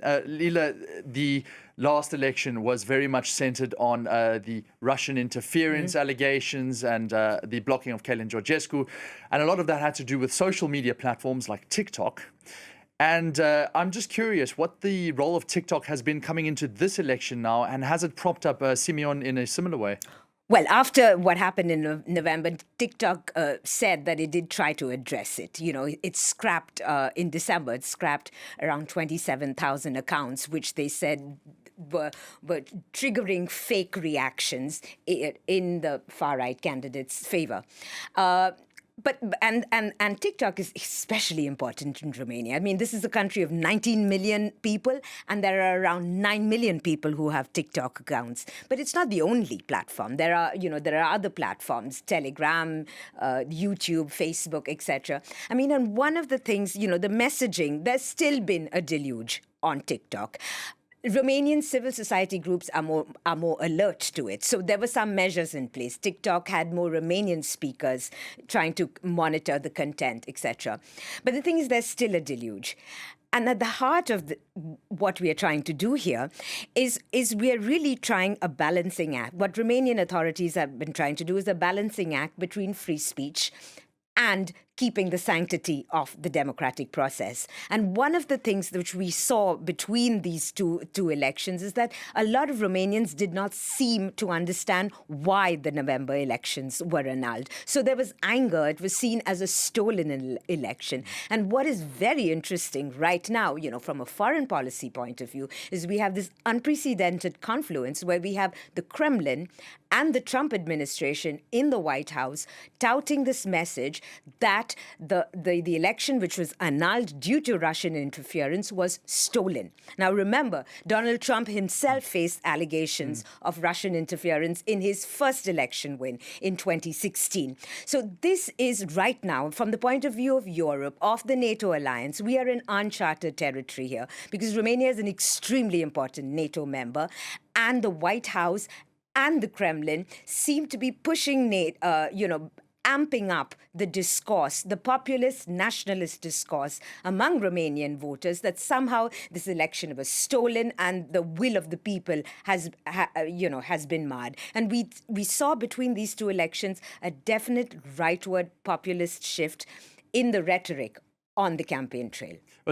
Leela, the last election was very much centered on the Russian interference allegations and the blocking of Kellen Georgescu. And a lot of that had to do with social media platforms like TikTok. And I'm just curious what the role of TikTok has been coming into this election now, and has it propped up Simeon in a similar way? Well, after what happened in November, TikTok said that it did try to address it. You know, it scrapped in December, it scrapped around 27,000 accounts, which they said were triggering fake reactions in the far-right candidate's favor. But TikTok is especially important in Romania. I mean, this is a country of 19 million people, and there are around 9 million people who have TikTok accounts. But it's not the only platform. There are other platforms: Telegram, YouTube, Facebook, etc. I mean, and one of the things, the messaging, there's still been a deluge on TikTok. Romanian civil society groups are more alert to it. So there were some measures in place. TikTok had more Romanian speakers trying to monitor the content, etc. But the thing is, there's still a deluge. And at the heart of what we are trying to do here is we are really trying a balancing act. What Romanian authorities have been trying to do is a balancing act between free speech and keeping the sanctity of the democratic process. And one of the things which we saw between these two elections is that a lot of Romanians did not seem to understand why the November elections were annulled. So there was anger. It was seen as a stolen election. And what is very interesting right now, from a foreign policy point of view, is we have this unprecedented confluence where we have the Kremlin and the Trump administration in the White House touting this message that the election which was annulled due to Russian interference was stolen. Now, remember, Donald Trump himself faced allegations of Russian interference in his first election win in 2016. So this is right now, from the point of view of Europe, of the NATO alliance, we are in uncharted territory here because Romania is an extremely important NATO member, and the White House and the Kremlin seem to be pushing amping up the discourse, the populist nationalist discourse among Romanian voters that somehow this election was stolen and the will of the people has been marred. And we saw between these two elections a definite rightward populist shift in the rhetoric on the campaign trail.